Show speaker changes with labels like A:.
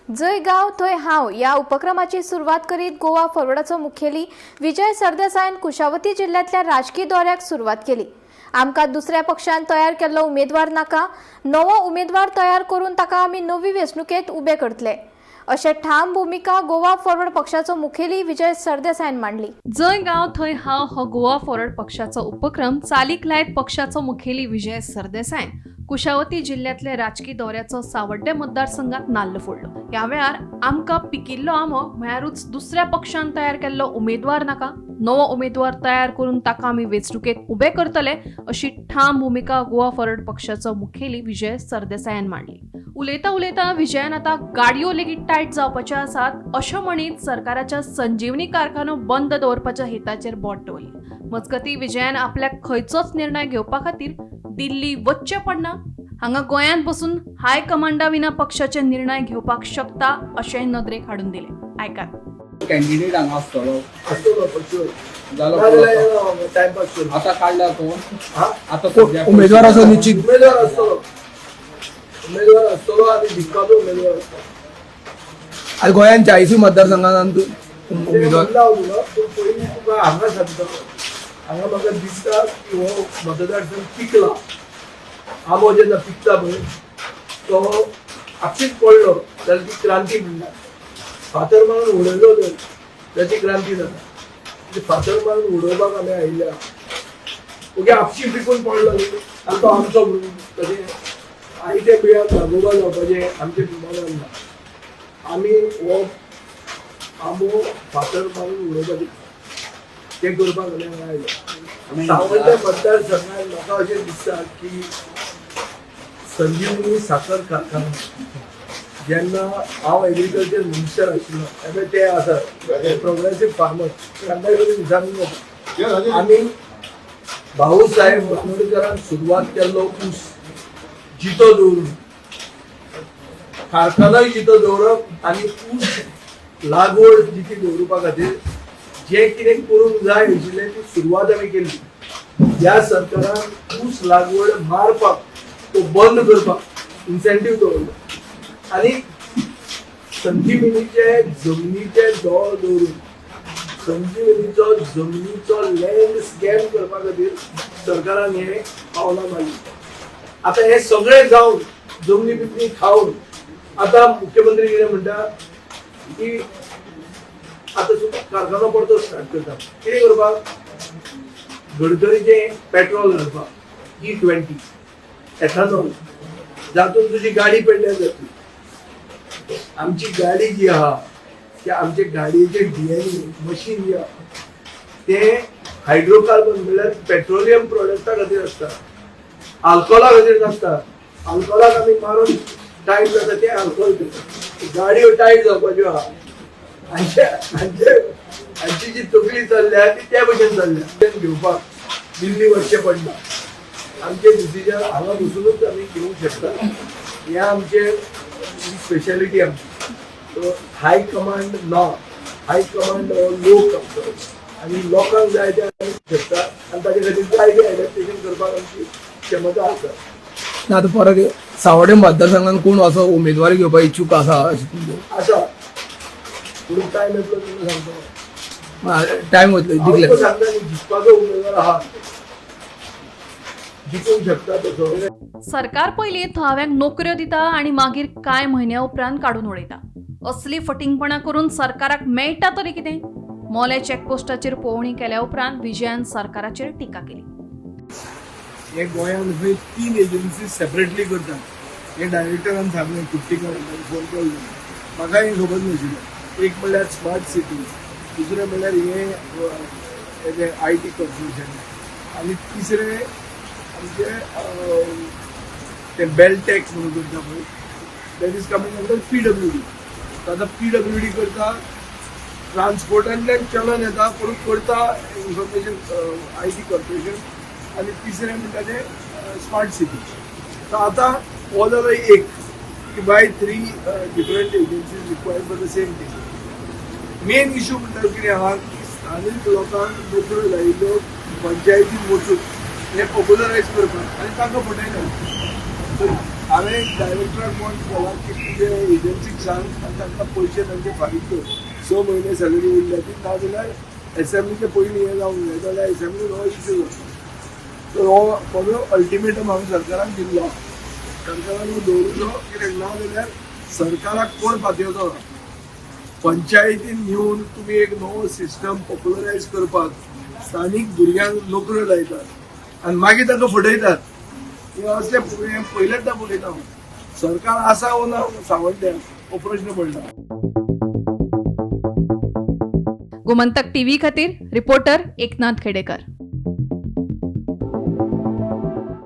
A: जय गाव थंय हांव या उपक्रमाची सुरुवात करीत गोवा फॉरवर्डाचो मुखेली विजय सरदेसायन कुशावती जिल्ह्यातल्या राजकीय दौऱ्याक सुरुवात केली। आमकां दुसऱ्या पक्षान तयार केल्लो उमेदवार नाका, नवो उमेदवार तयार करून ताका आमी नवी वेंचणुकेंत उबे करतले अशें ठाम भूमिका गोवा फॉरवर्ड पक्षाचो मुखेली विजय सरदेसायन मांडली।
B: जय गाव थंय हांव हो गोवा फॉरवर्ड पक्षाचो उपक्रम चालीक लायत पक्षाचो मुखेली विजय सरदेसायन कुशावती जिल्ह्यातले राजकीय दौऱ्याचो सावड्डे मतदारसंघात नाल्ल फोडलो। ह्या वेळार आमकां पिकिल्लो आमो म्हळ्यारूच दुसऱ्या पक्षान तयार केल्लो उमेदवार नाका, नवो उमेदवार तयार करून ताका आमी वेंचणुकेत उबे करतले अशी ठाम भूमिका गोवा फॉरवर्ड पक्षाचो मुखेली विजय सरदेसायन मांडली। उलयता उलयता विजयान आतां गाडयो लेगीत टायट जावपाच्यो आसात अशें म्हणीत सरकाराच्या संजीवनी कारखानो बंद दवरपाच्या हेताचेर बोट दवरलें। मजगतीं विजयान आपल्याक खंयचोच निर्णय घेवपा खातीर दिल्ली वचचें पडना, हांगा गोंयांत बसून हाय कमांडा विना पक्षाचे निर्णय घेवपाक शकता अशें नदरेक हाडून दिलें। आयकात।
C: कॅन्डिडेट हांगा आसतलो जालो
D: टाइमपास करून
C: आता काढला तो आता
D: उमेदवार असो निश्चित उमेदवार असतलो आनी जिखपाचो उमेदवार असतलो। आज गोंयान 40 मतदारसंघांत उमेदवार पयलीं तुका हांगा सांगता, हांगा म्हाका दिसता की हो मतदारसंघ पिकला। आमो जेन्ना पिकता पळय तो आपशीच पडलो जाल्यार ती क्रांती म्हणटा। फातर मारून उडयलो जर त्याची क्रांती जाता। फातर मारून उडोवपाक आमी आयिल्ले ओके आपशी पिकून पडलो न्ही आनी तो आमचो म्हणून तशें आयच्या पिळग्याक लागोवपा जावपाचें आमचें विमानान ना। आमी हो आंबो फातर मारून उडोवपाचें तें करपाक आमी हांगा आयले। सावड्डे मतदारसंघांत म्हाका अशें दिसता की संजीवनी साखर कारखानो जेन्ना हांव एग्रीकल्चर मिनिस्टर आशिल्लो तेन्ना ते आसा प्रोग्रेसीव फार्मर्स तांकां कडेन विचारून आमी भाऊ साहेब बांदोडकरान सुरवात केल्लो ऊस जितो दवरून कारखानोय जितो दवरप आनी ऊस लागवड जिती दवरपा खातीर जें कितें करूंक जाय आशिल्लें ती सुरवात आमी केली। ह्या सरकारान ऊस लागवड मारपाक तो बंद करपाक इन्सेंटीव दवरलो आनी संजीवनीचे जमनीचे दोळ दवरून संजीवनीचो जमनीचो लँड स्कॅम करपा खातीर सरकारान हे पावलां मारली। आतां हे सगळें जावन जमनी बिमनी खावन आतां मुख्यमंत्री कितें म्हणटा की आतां सुद्दां कारखानो परतो स्टार्ट करता। कितें करपाक गडकरीचें पेट्रोल घालपाक E20 एथानॉल जातून तुजी गाडी पेड्ड्यार जातली। आमची गाडी जी आहा त्या आमचे गाडयेचे DNA मशीन जे आहा ते हायड्रोकार्बन म्हणल्यार पेट्रोलियम प्रोडक्टा खातीर आसता, अल्कोहोला खातीर नासता। अल्कोहोलाक आमी मारून टायट जाता ते अल्कोहोल करता। गाडयो टायट जावपाच्यो आहा हांची जी तकली चल्ल्या ती त्या भशेन चल्ल्या। घेवपाक दिल्ली वचचें पडना, आमचे डिसिजन हांगा बसूनच आमी घेवंक शकता। हे आमचे स्पेशालिटी आमची। सो हाय कमांड ना, हाय कमांड हो लोक आमचो आनी लोकांक जाय ते आमी शकता आनी ताचे खातीर जाय ते एडॅप्टेशन करपाक आमची क्षमता आसा।
E: आतां परत सावड्डे मतदारसंघात कोण असो उमेदवारी घेवपाक इच्छुक आसा
D: आसा पूण टायम येतलो तुमी सांगता
E: टायम वतलो
D: जिंकले सांगता न्ही जिखपाचो उमेदवार आहा जिखूंक शकता तसो।
B: सरकार पयलीं थळाव्यांक नोकऱ्यो दिता आनी मागीर कांय म्हयन्या उपरांत काडून उडयता। असली फटिंगपणां करून सरकाराक मेळटा तरी कितें? मोले चॅकपोस्टाचेर पळोवणी केल्या उपरांत विजयान सरकाराचेर टिका केली।
D: हे गोंयांत खंय 3 एजन्सी सेपरेटली करतात। हे डायरेक्टरान सांगलें कुट्टीकर फोन केल्लो म्हाका हें खबर नाशिल्लें। एक म्हणल्यार स्मार्ट सिटी, दुसरें म्हणल्यार हे IT कॉर्पोरेशन आनी तिसरें आमचे ते बेल टॅक्स म्हणून करता पळय that is coming under PWD। आतां PWD करता ट्रान्सपोर्टांतल्यान चलन येता पूण करता इन्फॉर्मेशन IT कॉर्पोरेशन आनी तिसरें म्हणटा ते स्मार्ट सिटी। सो आतां हो जालो एक की by 3 different agencies required for the same thing. Main issue म्हणटा कितें आहा की स्थानीक लोकांक नोकऱ्यो लायिल्ल्यो पंचायतीन वचून हे पॉप्युलरायज करपाक आनी तांकां फटयतात। हांवें डायरेक्टराक फोन केला की तुजे एजन्सीक सांग आनी तांकां पयशे तांचे फारीक कर 6 म्हयने सॅलरी उरल्या ती नाजाल्यार एसेंब्लीचे पयलीं हें जावंक जाय जाल्यार एसेंब्लीन हो इश्यू जाता तर हो म्हजो अल्टिमेटम हांवें सरकाराक दिल्लो सरकारान दवरलो कित्याक ना जाल्यार सरकाराक कोण फातयचो ना पंचायतीन येवन तुमी एक नवो सिस्टम पॉप्युलरायज करपाक स्थानीक भुरग्यांक नोकऱ्यो लायतात आनी मागीर तांकां फटयतात हे असले पयलेंदा पळयता हांव सरकार आसा वो ना सावड्ड्याक हो प्रश्न पडला
B: गोमंतक टीव्ही खातीर रिपोर्टर एकनाथ खेडेकर.